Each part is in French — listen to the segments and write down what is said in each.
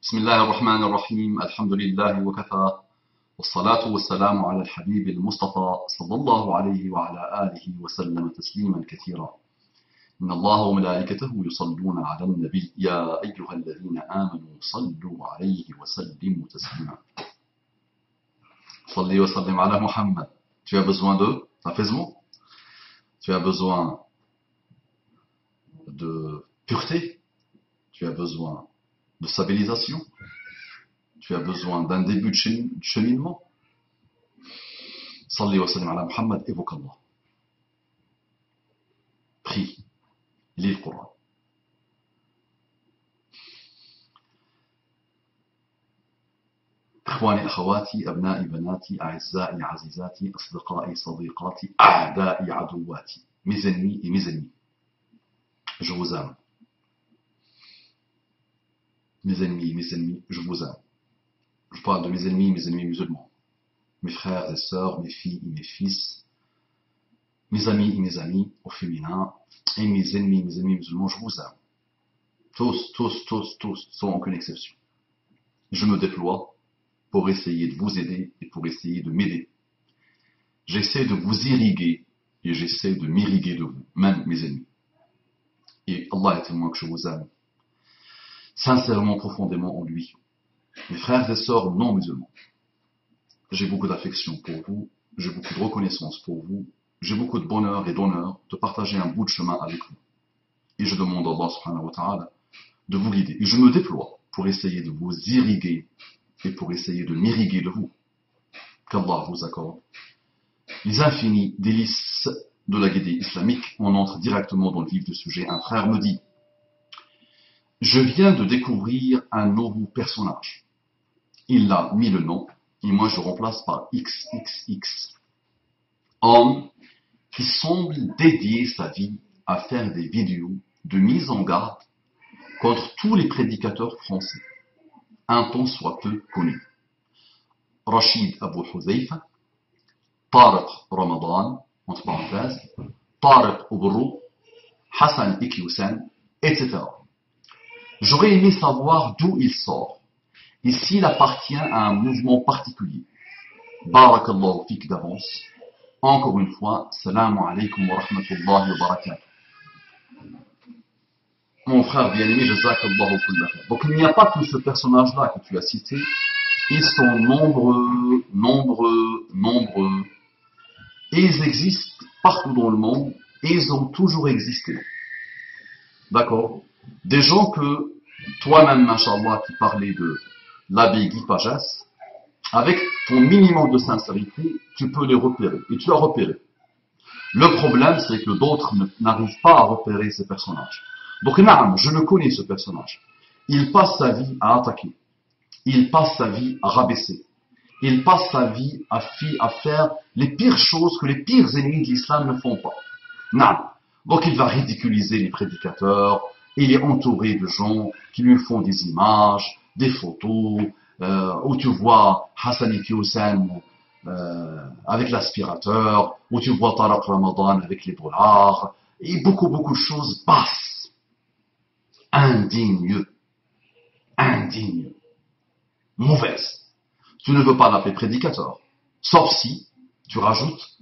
بسم الله الرحمن الرحيم الحمد لله وكفى والصلاة والسلام على الحبيب المصطفى صلى الله عليه وعلى آله وسلم تسليما كثيرا إن الله وملائكته يصلون على النبي يا أيها الذين آمنوا صلوا عليه وسلموا تسليما صلي وسلم على محمد. Tu as besoin d'apaisement, tu as besoin de pureté, tu as besoin de stabilisation, tu as besoin d'un début de cheminement. Salli wa sallim ala Muhammad, évoque Allah. Prie, lis le Coran. إخواني أخواتي أبنائي بناتي أعزائي عزيزاتي أصدقائي صديقاتي أعدائي عدواتي mes ennemis et mes ennemis, je vous aime. Mes ennemis, je vous aime. Je parle de mes ennemis musulmans. Mes frères et sœurs, mes filles et mes fils, mes amis et mes amis au féminin, et mes ennemis musulmans, je vous aime. Tous, sans aucune exception. Je me déploie pour essayer de vous aider et pour essayer de m'aider. J'essaie de vous irriguer et j'essaie de m'irriguer de vous, même mes ennemis. Et Allah est témoin que je vous aime sincèrement, profondément en lui. Mes frères et sœurs non musulmans, j'ai beaucoup d'affection pour vous, j'ai beaucoup de reconnaissance pour vous, j'ai beaucoup de bonheur et d'honneur de partager un bout de chemin avec vous. Et je demande à Allah subhanahu wa ta'ala de vous guider. Et je me déploie pour essayer de vous irriguer et pour essayer de m'irriguer de vous. Qu'Allah vous accorde les infinis délices de la guidée islamique. On entre directement dans le vif du sujet. Un frère me dit: je viens de découvrir un nouveau personnage. Il a mis le nom, et moi je remplace par XXX. Homme qui semble dédier sa vie à faire des vidéos de mise en garde contre tous les prédicateurs français, un tant soit peu connus. Rachid Abu Huzaifa, Tariq Ramadan, entre parenthèses, Tariq Oubrou, Hassan Iqiyoussen, etc. J'aurais aimé savoir d'où il sort et s'il appartient à un mouvement particulier. Barakallahu fik d'avance. Encore une fois, salam alaykum wa rahmatullahi wa barakatuh. Mon frère bien-aimé, jazakallahu kulla khair. Donc il n'y a pas que ce personnage-là que tu as cité. Ils sont nombreux. Et ils existent partout dans le monde et ils ont toujours existé. D'accord? Des gens que toi-même, machallah, qui parlais de l'abbé Guy Pagès, avec ton minimum de sincérité, tu peux les repérer. Et tu as repéré. Le problème, c'est que d'autres n'arrivent pas à repérer ces personnages. Donc, naam, je le connais, ce personnage. Il passe sa vie à attaquer. Il passe sa vie à rabaisser. Il passe sa vie à faire les pires choses que les pires ennemis de l'islam ne font pas. Naam. Donc, il va ridiculiser les prédicateurs. Il est entouré de gens qui lui font des images, des photos, où tu vois Hassan Iqiyoussen avec l'aspirateur, où tu vois Tariq Ramadan avec les dollars, et beaucoup de choses basses, indignes, mauvaises. Tu ne veux pas l'appeler prédicateur, sauf si tu rajoutes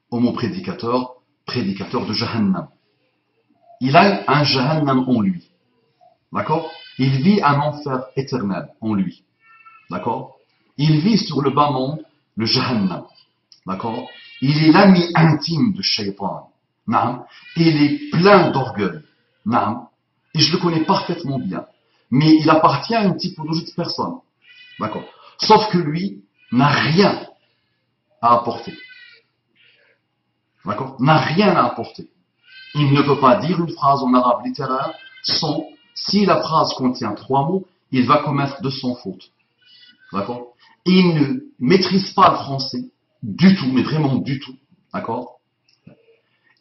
au mot prédicateur de Jahannam. Il a un Jahannam en lui. D'accord? Il vit un enfer éternel en lui. D'accord? Il vit sur le bas monde, le Jahannam. D'accord? Il est l'ami intime de Shaytan. Naam. Il est plein d'orgueil. Naam. Et je le connais parfaitement bien. Mais il appartient à une typologie de personne. D'accord? Sauf que lui n'a rien à apporter. D'accord? N'a rien à apporter. Il ne peut pas dire une phrase en arabe littéraire sans, si la phrase contient 3 mots, il va commettre 200 fautes. D'accord? Il ne maîtrise pas le français du tout, mais vraiment du tout. D'accord?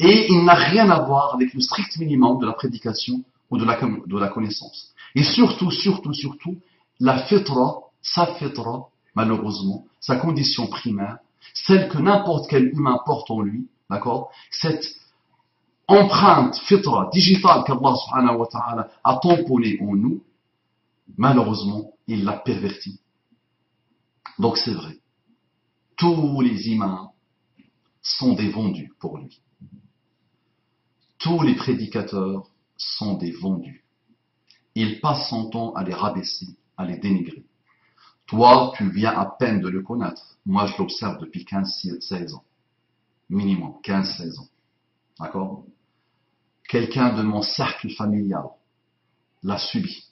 Et il n'a rien à voir avec le strict minimum de la prédication ou de la connaissance. Et surtout, la fitra, sa fitra, malheureusement, sa condition primaire, celle que n'importe quel humain porte en lui, d'accord? Cette empreinte fitra digitale qu'Allah subhanahu wa ta'ala a tamponnée en nous, malheureusement, il l'a perverti. Donc c'est vrai, tous les imams sont des vendus pour lui. Tous les prédicateurs sont des vendus. Il passe son temps à les rabaisser, à les dénigrer. Toi, tu viens à peine de le connaître. Moi, je l'observe depuis 15-16 ans. Minimum, 15-16 ans. D'accord? Quelqu'un de mon cercle familial l'a subi.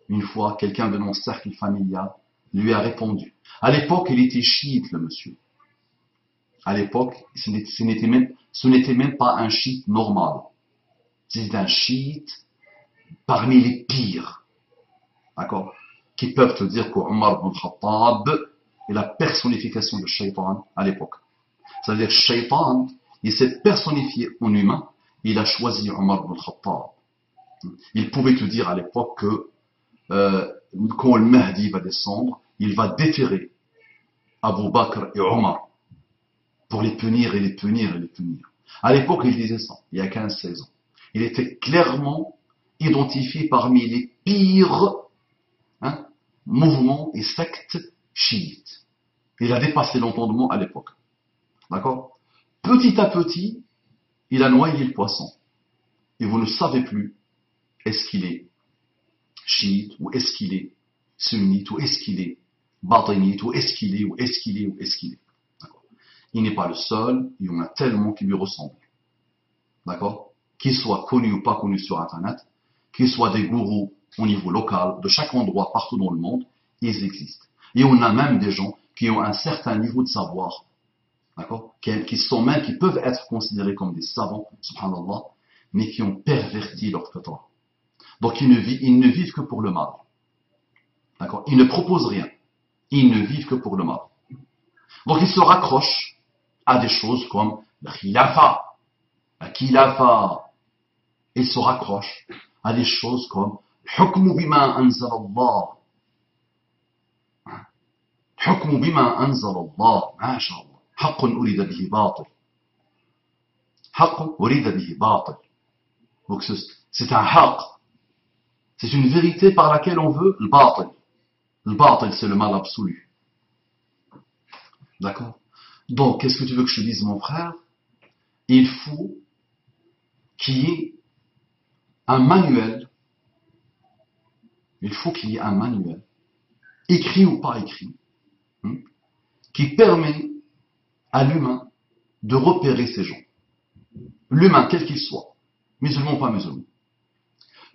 Une fois, quelqu'un de mon cercle familial lui a répondu. À l'époque, il était chiite, le monsieur. À l'époque, ce n'était même pas un chiite normal. C'était un chiite parmi les pires. D'accord? Qui peuvent te dire qu'Omar ibn Khattab est la personnification de Shaitan à l'époque. C'est-à-dire que Shaitan, il s'est personnifié en humain, il a choisi Omar ibn Khattab. Il pouvait te dire à l'époque que quand le Mahdi va descendre, il va déterrer Abu Bakr et Omar pour les punir et les punir et les punir. À l'époque, il disait ça, il y a 15-16 ans. Il était clairement identifié parmi les pires mouvements et sectes chiites. Il a dépassé l'entendement à l'époque. D'accord? Petit à petit, il a noyé le poisson. Et vous ne savez plus, est-ce qu'il est chiite, ou est-ce qu'il est sunnite, ou est-ce qu'il est batinite, ou est-ce qu'il est, ou est-ce qu'il est, ou est-ce qu'il est. D'accord? Il n'est pas le seul, il y en a tellement qui lui ressemblent. D'accord? Qu'ils soient connus ou pas connus sur Internet, qu'ils soient des gourous au niveau local, de chaque endroit, partout dans le monde, ils existent. Et on a même des gens qui ont un certain niveau de savoir, d'accord, qui peuvent être considérés comme des savants, subhanallah, mais qui ont perverti leur fitra. Donc ils ne vivent que pour le mal. D'accord? Ils ne proposent rien. Ils ne vivent que pour le mal. Donc ils se raccrochent à des choses comme la khilafa. Ils se raccrochent à des choses comme hukmu bima anzal Allah. Hukmu bima anzal Allah. Masha'Allah. Haqqun urida bihi batil. Haqqun urida bihi batil. Donc c'est un haqq. C'est une vérité par laquelle on veut le batil. Le batil, c'est le mal absolu. D'accord? Donc, qu'est-ce que tu veux que je te dise, mon frère? Il faut qu'il y ait un manuel. Il faut qu'il y ait un manuel, écrit ou pas écrit, qui permet à l'humain de repérer ces gens. L'humain, quel qu'il soit, musulman ou pas musulman.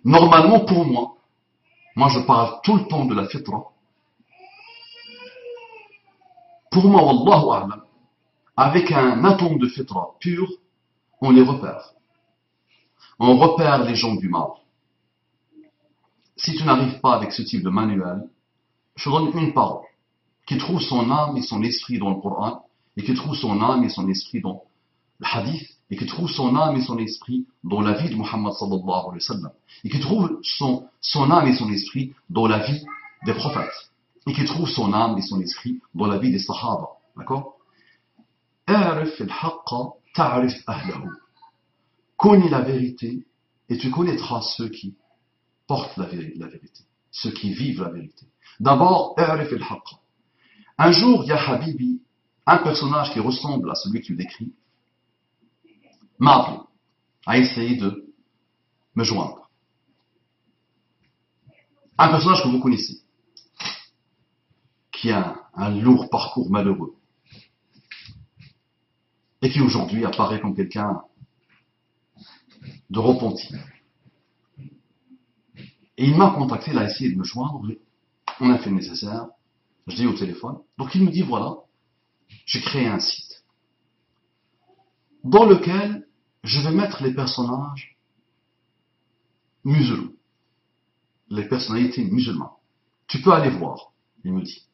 Normalement, pour moi je parle tout le temps de la fitra. Pour moi, wallahu a'lam, avec un atome de fitra pur, on les repère. On repère les gens du mal. Si tu n'arrives pas avec ce type de manuel, je te donne une parole, qui trouve son âme et son esprit dans le Coran, et qui trouve son âme et son esprit dans le hadith, et qui trouve son âme et son esprit dans la vie de Muhammad sallallahu alayhi wa sallam, et qui trouve son âme et son esprit dans la vie des prophètes, et qui trouve son âme et son esprit dans la vie des sahaba. D'accord? A'rif al-haqqa ta'rif ahlahu. Connais la vérité, et tu connaîtras ceux qui portent la vérité, ceux qui vivent la vérité. D'abord, a'rif al-haqqa. Un jour, il y a Habibi, un personnage qui ressemble à celui que tu décris, m'a appelé, a essayé de me joindre. Un personnage que vous connaissez, qui a un lourd parcours malheureux, et qui aujourd'hui apparaît comme quelqu'un de repenti. Et il m'a contacté, il a essayé de me joindre, on a fait le nécessaire, je l'ai au téléphone. Donc il me dit, voilà, j'ai créé un site dans lequel je vais mettre les personnages musulmans, les personnalités musulmanes. Tu peux aller voir, il me dit.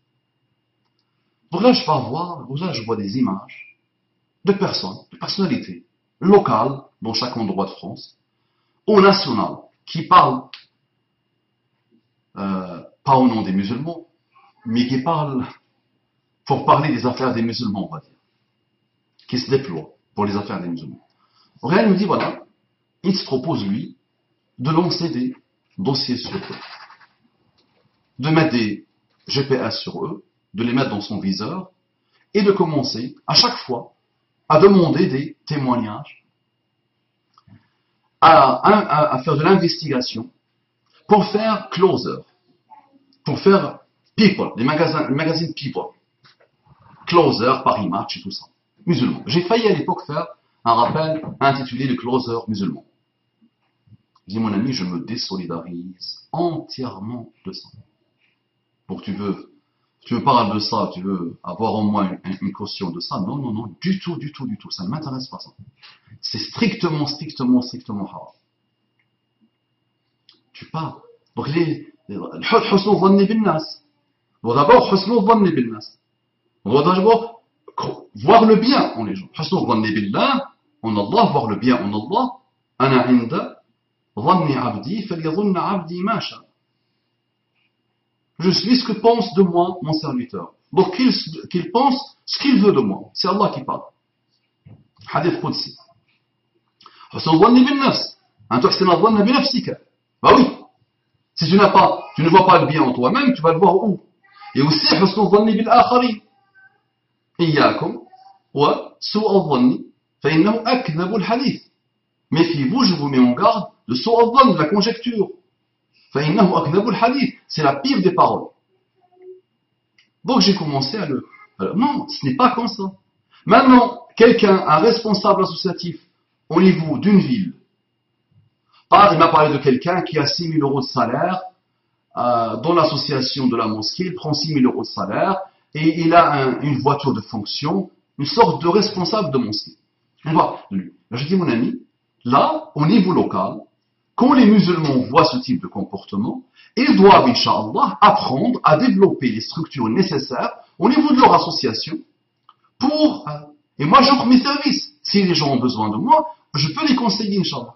Donc là, je vais voir, là, je vois des images de personnes, de personnalités locales dans chaque endroit de France, ou nationales, qui parlent, pas au nom des musulmans, mais qui parlent pour parler des affaires des musulmans, on va dire, qui se déploient pour les affaires des musulmans. Réal nous dit, voilà, il se propose, lui, de lancer des dossiers sur eux. de mettre des GPS sur eux, de les mettre dans son viseur, et de commencer à chaque fois à demander des témoignages, à faire de l'investigation pour faire Closer, pour faire People, les magazines People, Closer, Paris Match et tout ça, musulmans. J'ai failli à l'époque faire un rappel intitulé le Closer musulman. Je dis, mon ami, je me désolidarise entièrement de ça. Donc tu me parles de ça, tu veux avoir au moins une caution de ça? Non, non, non, du tout, du tout, du tout. Ça ne m'intéresse pas ça. C'est strictement, strictement, strictement haram. Tu parles. Donc husnul dhanni bin nas. On doit d'abord husnul dhanni bin nas. On doit d'abord voir le bien en les gens. Husnul dhanni billah, en Allah, voir le bien en Allah. Ana inda dhanni abdi falyadhunna abdi ma sha. Je suis ce que pense de moi mon serviteur. Donc qu'il pense ce qu'il veut de moi. C'est Allah qui parle. Hadith Qudsi. Husnul dhanni bin nas. An tuhsina dhanna bi nafsika. Bah oui. Si tu ne vois pas le bien en toi-même, tu vas le voir où? Et aussi, husnul dhanni bil akharin. Iyyakum wa su'al dhanni fa innahu akdhabu al hadith. Méfiez-vous, je vous mets en garde de su'al dhann, de la conjecture. Fa innahu akdhabu al hadith. C'est la pire des paroles. Donc j'ai commencé à non, ce n'est pas comme ça. Maintenant, un responsable associatif au niveau d'une ville, il m'a parlé de quelqu'un qui a 6 000 euros de salaire dans l'association de la mosquée, il prend 6 000 euros de salaire et il a une voiture de fonction, une sorte de responsable de mosquée. On va, lui. Je dis, mon ami, là, au niveau local, quand les musulmans voient ce type de comportement, ils doivent, Inch'Allah, apprendre à développer les structures nécessaires au niveau de leur association et moi j'offre mes services. Si les gens ont besoin de moi, je peux les conseiller, Inch'Allah.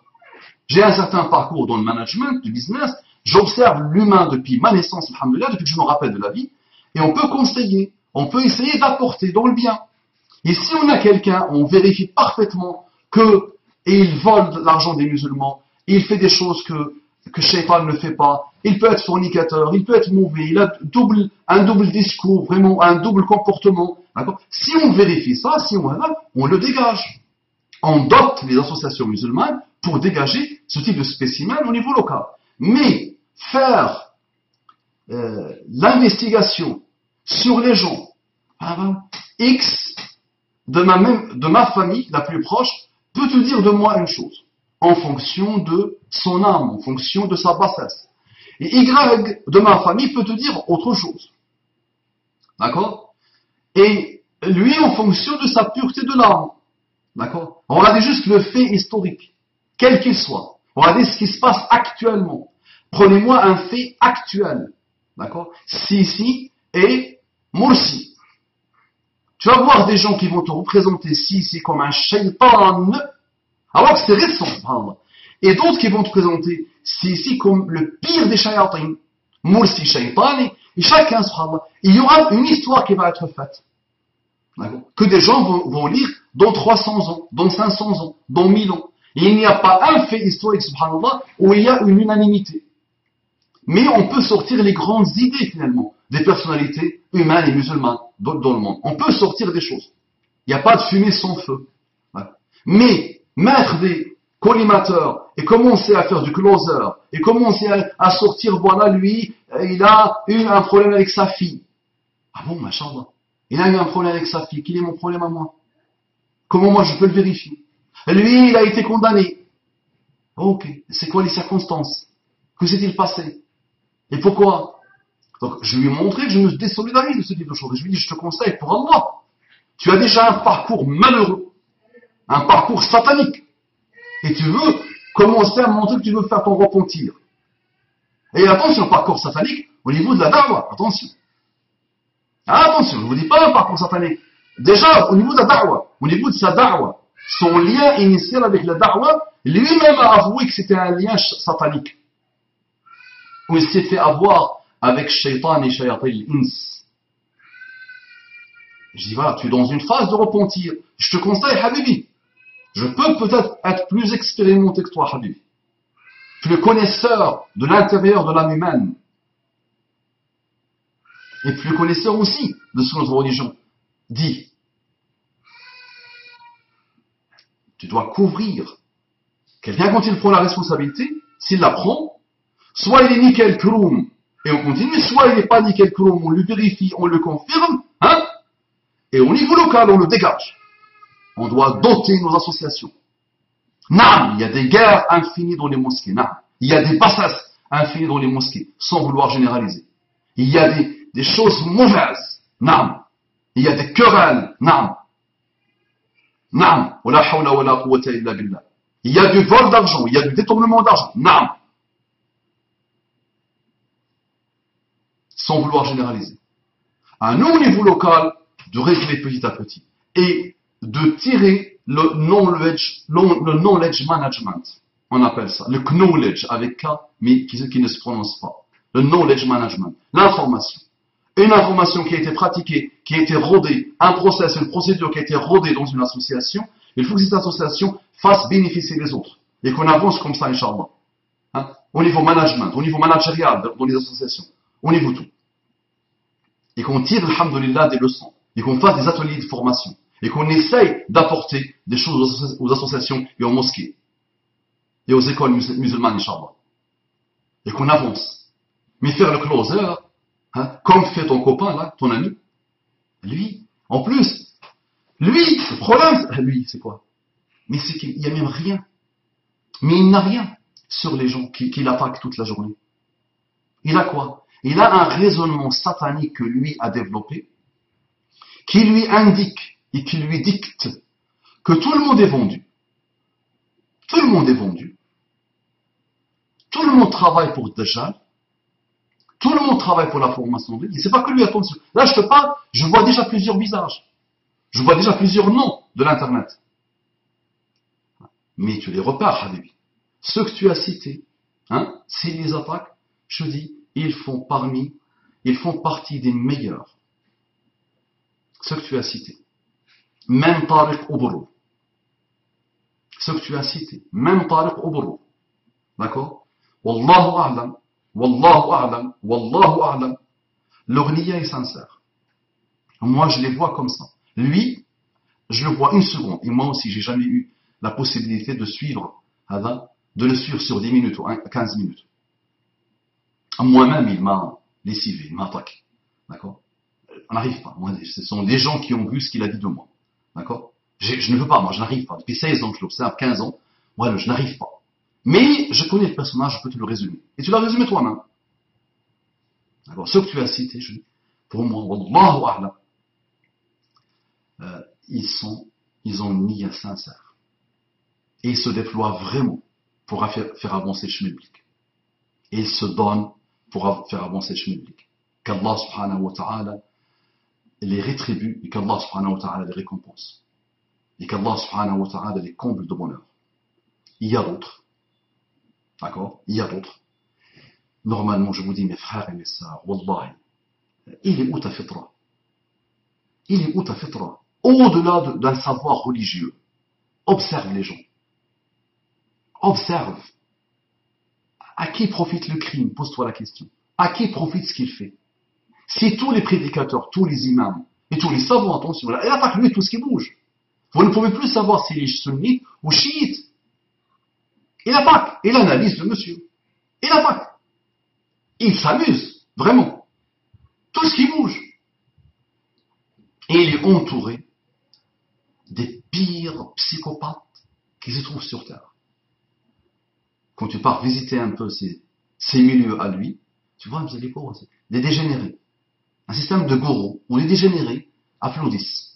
J'ai un certain parcours dans le management, du business, j'observe l'humain depuis ma naissance, alhamdoulilah, depuis que je me rappelle de la vie, et on peut conseiller, on peut essayer d'apporter dans le bien. Et si on a quelqu'un, on vérifie parfaitement et il vole l'argent des musulmans, il fait des choses que Shaitan ne fait pas, il peut être fornicateur, il peut être mauvais, il a un double discours, vraiment un double comportement. D'accord? Si on vérifie ça, on le dégage. On dote les associations musulmanes pour dégager ce type de spécimen au niveau local. Mais faire l'investigation sur les gens, X de ma famille la plus proche peut te dire de moi une chose, en fonction de son âme, en fonction de sa bassesse. Et Y de ma famille peut te dire autre chose. D'accord? Et lui, en fonction de sa pureté de l'âme. D'accord? On regarde juste le fait historique, quel qu'il soit. On regarde ce qui se passe actuellement. Prenez-moi un fait actuel. D'accord? Sisi et Morsi. Tu vas voir des gens qui vont te représenter Sisi comme un shaitan, alors que c'est récent, subhanallah. Et d'autres qui vont te présenter Sisi comme le pire des shayatins. Morsi shaitan, et chacun, subhanallah, il y aura une histoire qui va être faite. Que des gens vont lire dans 300 ans, dans 500 ans, dans 1000 ans. Et il n'y a pas un fait historique, subhanallah, où il y a une unanimité. Mais on peut sortir les grandes idées, finalement, des personnalités humaines et musulmanes dans le monde. On peut sortir des choses. Il n'y a pas de fumée sans feu. Mais mettre des collimateurs et commencer à faire du closer et commencer à sortir, voilà, lui, il a eu un problème avec sa fille. Ah bon, machallah. Il a eu un problème avec sa fille. Quel est mon problème à moi? Comment moi je peux le vérifier? Lui, il a été condamné. Ok. C'est quoi les circonstances? Que s'est-il passé? Et pourquoi? Donc, je lui ai montré que je me désolidarise de ce type de choses. Je lui ai dit, je te conseille pour Allah. Tu as déjà un parcours malheureux. Un parcours satanique. Et tu veux commencer à montrer que tu veux faire ton repentir. Et attention, parcours satanique au niveau de la da'wah. Attention. Attention, je ne vous dis pas un parcours satanique. Déjà, au niveau de la da'wah, au niveau de sa da'wah, son lien initial avec la da'wah, lui-même a avoué que c'était un lien satanique. Où il s'est fait avoir avec shaitan et shayatin l'ins. Je dis, voilà, tu es dans une phase de repentir. Je te conseille, Habibi. Je peux peut-être être plus expérimenté que toi, Habibi. Tu es le connaisseur de l'intérieur de l'âme humaine. et plus connaisseur aussi de ce que notre religion dit. Tu dois couvrir. Quelqu'un, quand il prend la responsabilité, s'il la prend, soit il est nickel kroum, et on continue, soit il n'est pas nickel kroum, on le vérifie, on le confirme, hein, et au niveau local, on le dégage. On doit doter nos associations. Non, il y a des guerres infinies dans les mosquées. Non, il y a des bassesses infinies dans les mosquées, sans vouloir généraliser. Il y a des choses mauvaises. Non. Il y a des querelles. Non. Non. Wala hawla wala quwwata illa billah. Il y a du vol d'argent, il y a du détournement d'argent. Non. Sans vouloir généraliser. À nous, au niveau local, de régler petit à petit. Et de tirer le knowledge management. On appelle ça. Le knowledge avec K, mais qui ne se prononce pas. Le knowledge management. L'information. Une information qui a été pratiquée, qui a été rodée, un process, une procédure qui a été rodée dans une association, il faut que cette association fasse bénéficier les autres. Et qu'on avance comme ça, Inch'Allah. Hein? Au niveau management, au niveau managérial dans les associations. Au niveau tout. Et qu'on tire, alhamdoulilah, des leçons. Et qu'on fasse des ateliers de formation. Et qu'on essaye d'apporter des choses aux associations et aux mosquées. Et aux écoles musulmanes, Inch'Allah. Et qu'on avance. Mais faire le closer, hein, comme fait ton copain, là, ton ami, lui, en plus, lui, le problème, lui, c'est quoi? Mais c'est qu'il n'y a même rien. Mais il n'a rien sur les gens qui l'attaquent toute la journée. Il a quoi? Il a un raisonnement satanique que lui a développé, qui lui indique et qui lui dicte que tout le monde est vendu. Tout le monde est vendu. Tout le monde travaille pour Dajjal. Tout le monde travaille pour la formation. Et c'est pas que lui, attention. Là, je te parle, je vois déjà plusieurs visages. Je vois déjà plusieurs noms de l'Internet. Mais tu les repères, Habibi. Ceux que tu as cités, hein, s'ils les attaquent, je te dis, ils font partie des meilleurs. Ceux que tu as cités. Même Tariq Oubrou. Ceux que tu as cités. Même Tariq Oubrou. D'accord? Wallahu a'lam. Wallahu a'lam. Wallahu a'lam. Leur niya est sincère. Moi, je les vois comme ça. Lui, je le vois une seconde. Et moi aussi, j'ai jamais eu la possibilité de suivre, de le suivre sur 10 minutes ou 15 minutes. Moi-même, il m'a lessivé, il m'a attaqué. D'accord? On n'arrive pas. Moi, ce sont des gens qui ont vu ce qu'il a dit de moi. D'accord? Je ne veux pas, moi, je n'arrive pas. Depuis 16 ans que je l'observe, 15 ans, moi, je n'arrive pas. Mais je connais le personnage, je peux te le résumer. Et tu l'as résumé toi-même. D'accord? Ceux que tu as cités, pour moi, Wallahu a'lam, ils ont une niya sincère. Et ils se déploient vraiment pour faire avancer le chemin biblique. Et ils se donnent pour faire avancer le chemin biblique. Qu'Allah subhanahu wa ta'ala les rétribue et qu'Allah subhanahu wa ta'ala les récompense. Et qu'Allah subhanahu wa ta'ala les comble de bonheur. Il y a d'autres. D'accord? Il y a d'autres. Normalement, je vous dis, mes frères et mes sœurs, wallahi, il est où ta fitra? Il est où ta fitra? Au-delà d'un savoir religieux, observe les gens. Observe. À qui profite le crime? Pose-toi la question. À qui profite ce qu'il fait? Si tous les prédicateurs, tous les imams et tous les savants, attention, il attaque lui tout ce qui bouge. Vous ne pouvez plus savoir s'il est sunnite ou chiite. Il attaque. Il analyse le monsieur. Il attaque. Il s'amuse, vraiment. Tout ce qui bouge. Et il est entouré des pires psychopathes qui se trouvent sur Terre. Quand tu pars visiter un peu ces milieux à lui, tu vois, vous quoi, des dégénérés. Un système de gourous où les dégénérés applaudissent.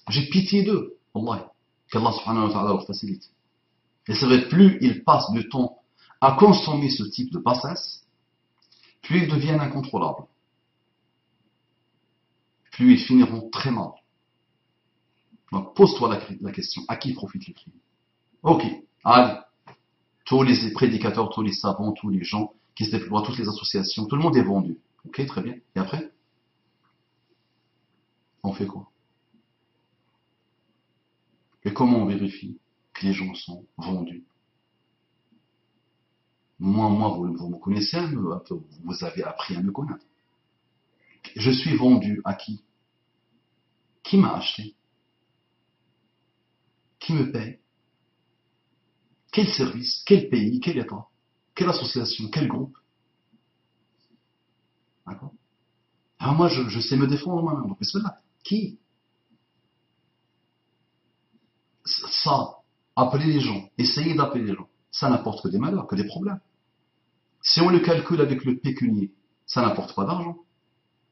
J'ai pitié d'eux, Allah. Qu'Allah subhanahu wa ta'ala leur facilite. Et c'est vrai, plus ils passent du temps à consommer ce type de bassesse, plus ils deviennent incontrôlables. Plus ils finiront très mal. Donc pose-toi la question, à qui profite le crime? Ok, allez. Tous les prédicateurs, tous les savants, tous les gens qui se déploient, toutes les associations, tout le monde est vendu. Ok, très bien. Et après? On fait quoi? Et comment on vérifie que les gens sont vendus? Moi, vous me connaissez un peu, vous avez appris à me connaître. Je suis vendu à qui? Qui m'a acheté? Qui me paye? Quel service? Quel pays? Quel État? Quelle association? Quel groupe? D'accord? Alors moi, je sais me défendre moi-même. Donc, cela, qui? Ça, appeler les gens, essayer d'appeler les gens, ça n'apporte que des malheurs, que des problèmes. Si on le calcule avec le pécunier, ça n'apporte pas d'argent.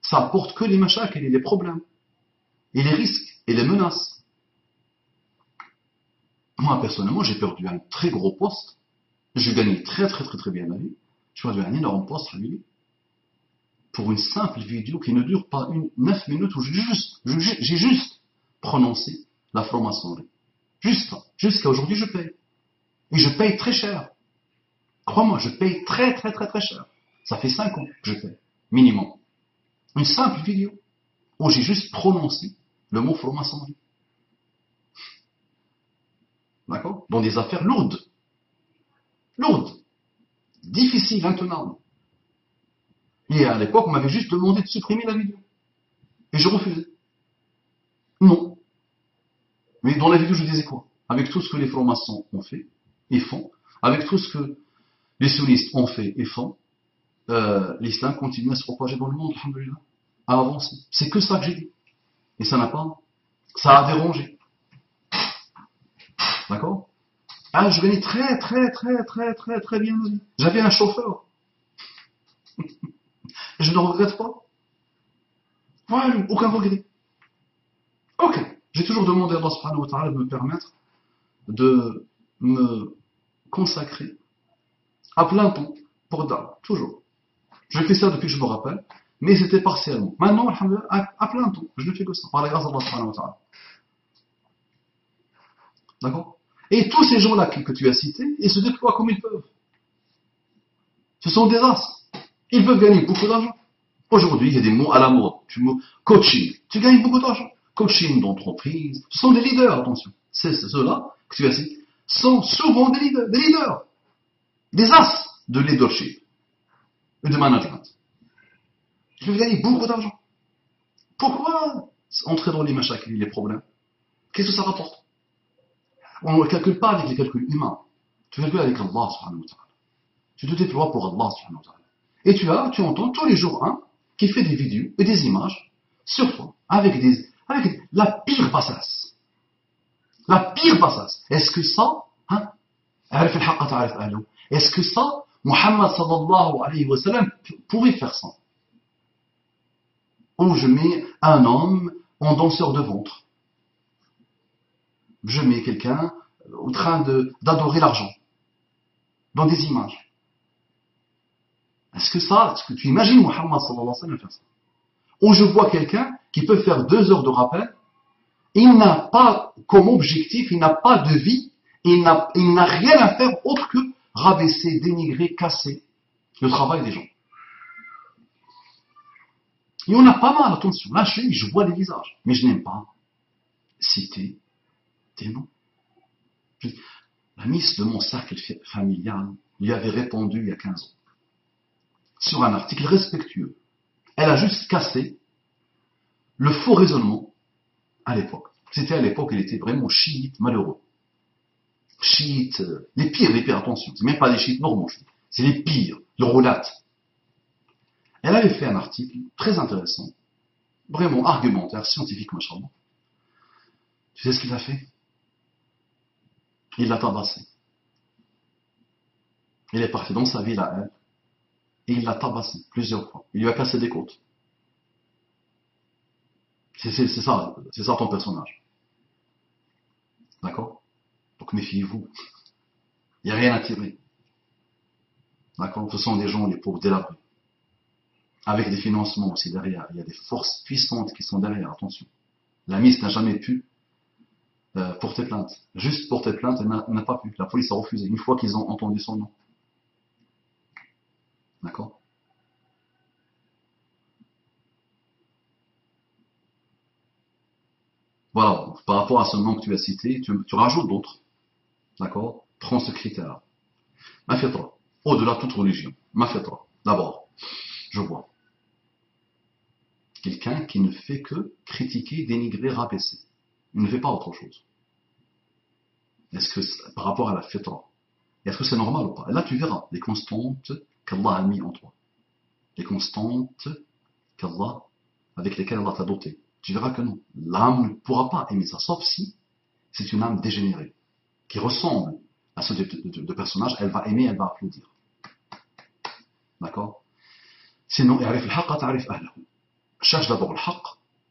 Ça apporte que les machaks et les problèmes, et les risques, et les menaces. Moi, personnellement, j'ai perdu un très gros poste. Je gagnais très bien ma vie. J'ai perdu un énorme poste, pour une simple vidéo qui ne dure pas 9 minutes où j'ai juste prononcé la franc-maçonnerie. Juste ça. Jusqu'à aujourd'hui, je paye. Et je paye très cher. Crois-moi, je paye très cher. Ça fait 5 ans que je paye. Minimum. Une simple vidéo où j'ai juste prononcé le mot franc-maçonnerie. D'accord? Dans des affaires lourdes. Lourdes. Difficiles, intenables. Et à l'époque, on m'avait juste demandé de supprimer la vidéo. Et je refusais. Non. Mais dans la vidéo, je disais quoi? Avec tout ce que les francs-maçons ont fait et font, avec tout ce que les sunnistes ont fait et font, l'islam continue à se propager dans le monde, alhamdoulilah, à avancer. C'est que ça que j'ai dit. Et ça n'a pas, ça a dérangé. D'accord? Ah, je gagnais très bien ma vie. J'avais un chauffeur. Et je ne regrette pas. Voilà, aucun regret. Ok. J'ai toujours demandé à Allah subhanahu wa ta'ala de me permettre de me consacrer à plein temps pour Da'wah. Toujours. Je fais ça depuis que je me rappelle, mais c'était partiellement. Maintenant, alhamdoulilah, à plein temps. Je ne fais que ça, par la grâce d'Allah subhanahu wa ta'ala. D'accord? Et tous ces gens-là que tu as cités, ils se déploient comme ils peuvent. Ce sont des as. Ils peuvent gagner beaucoup d'argent. Aujourd'hui, il y a des mots à la mode. Coaching. Tu gagnes beaucoup d'argent. Coaching d'entreprise. Ce sont des leaders, attention. C'est ceux-là que tu as cités sont souvent des leaders. Des as de leadership et de management. Ils peuvent gagner beaucoup d'argent. Pourquoi entrer dans les machaks et les problèmes? Qu'est-ce que ça rapporte? On ne calcule pas avec les calculs humains. Tu calcules avec Allah subhanahu wa ta'ala. Tu te déploies pour Allah subhanahu wa ta'ala. Et tu entends tous les jours un qui fait des vidéos et des images sur toi, avec la pire passasse. La pire passasse. Est-ce que ça, est-ce que ça, Muhammad sallallahu alayhi wa sallam pouvait faire ça? Où je mets un homme en danseur de ventre. Je mets quelqu'un en train d'adorer l'argent. Dans des images. Est-ce que tu imagines Muhammad sallallahu alayhi wa sallam faire ça? Où je vois quelqu'un qui peut faire 2 heures de rappel, il n'a pas comme objectif, il n'a pas de vie, il n'a rien à faire autre que rabaisser, dénigrer, casser le travail des gens. Il y en a pas mal, attention. Là, je vois des visages, mais je n'aime pas citer des noms. La miss de mon cercle familial lui avait répondu il y a 15 ans sur un article respectueux. Elle a juste cassé le faux raisonnement à l'époque. C'était à l'époque, il était vraiment chiite, malheureux. Chiite, les pires, attention. C'est même pas des chiites normaux, c'est les pires, le roulate. Elle avait fait un article très intéressant, vraiment argumentaire, scientifique, machallah. Tu sais ce qu'il a fait? Il l'a tabassé. Il est parti dans sa ville à elle, et il l'a tabassé plusieurs fois. Il lui a cassé des côtes. C'est ça ton personnage. D'accord? Donc méfiez-vous. Il n'y a rien à tirer. D'accord? Ce sont des gens, les pauvres délabrés. Avec des financements aussi derrière. Il y a des forces puissantes qui sont derrière, attention. La Miss n'a jamais pu porter plainte. Juste porter plainte, elle n'a pas pu. La police a refusé, une fois qu'ils ont entendu son nom. D'accord? Voilà, par rapport à ce nom que tu as cité, tu rajoutes d'autres. D'accord? Prends ce critère. Ma fitra, au-delà de toute religion. Ma fitra, d'abord, je vois. fait que critiquer, dénigrer, rabaisser. Il ne fait pas autre chose. Est-ce que, par rapport à la fitra, est-ce que c'est normal ou pas? Et là, tu verras les constantes qu'Allah a mis en toi. Les constantes avec lesquelles Allah t'a doté. Tu verras que non. L'âme ne pourra pas aimer ça, sauf si c'est une âme dégénérée, qui ressemble à ce type de personnage. Elle va aimer, elle va applaudir. D'accord? Sinon, cherche d'abord le haqq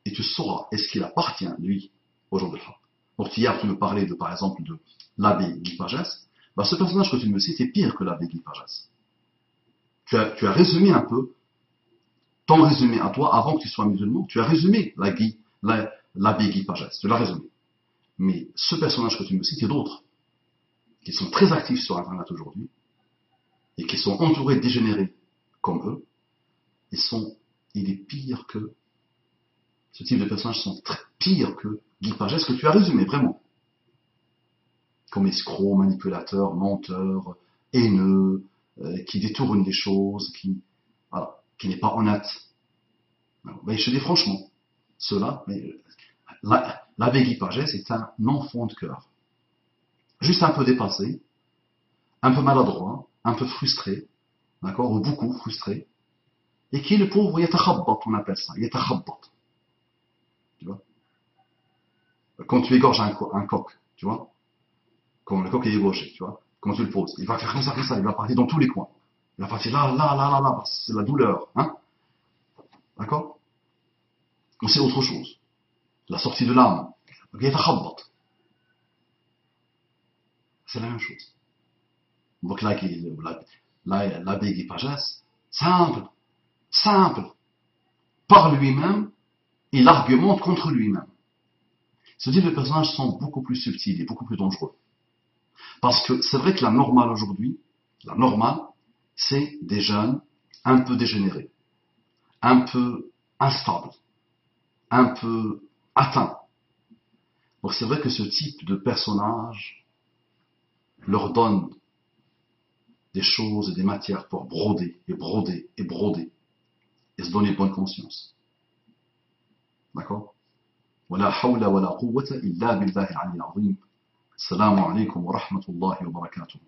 et tu sauras est-ce qu'il appartient, lui, au jour de haqq. Donc hier, tu me parlais, par exemple, de l'abbé Guy Pagès. Ben, ce personnage que tu me cites est pire que l'abbé Guy Pagès. Tu as résumé un peu, ton résumé à toi, avant que tu sois musulman, tu as résumé l'abbé Guy Pagès. Tu l'as résumé. Mais ce personnage que tu me cites et d'autres, qui sont très actifs sur Internet aujourd'hui, et qui sont entourés de dégénérés comme eux, il est pire que, ce type de personnages sont très pires que Guy Pagès, que tu as résumé vraiment. Comme escroc, manipulateur, menteur, haineux, qui détourne les choses, qui n'est pas honnête. Mais je te dis franchement, cela, l'abbé Guy Pagès est un enfant de cœur. Juste un peu dépassé, un peu maladroit, un peu frustré, d'accord, ou beaucoup frustré, et qui, le pauvre, yatakhabbat, on appelle ça, yatakhabbat. Tu vois? Quand tu égorges un coq, tu vois, quand le coq est égorgé, tu vois, quand tu le poses, il va faire comme ça, il va partir dans tous les coins. Il va partir là, c'est la douleur, hein, d'accord? Mais c'est autre chose. La sortie de l'âme, yatakhabbat. C'est la même chose. Donc là, l'abbé Guy Pagès, simple, par lui-même, il argumente contre lui-même. Ce type de personnages sont beaucoup plus subtils et beaucoup plus dangereux. Parce que c'est vrai que la normale aujourd'hui, c'est des jeunes un peu dégénérés, un peu instables, un peu atteints. Donc c'est vrai que ce type de personnage leur donne des choses et des matières pour broder, et broder, et broder, et se donner bonne conscience. D'accord? ولا حول ولا قوة إلا بالله العلي العظيم. السلام عليكم ورحمة الله وبركاته.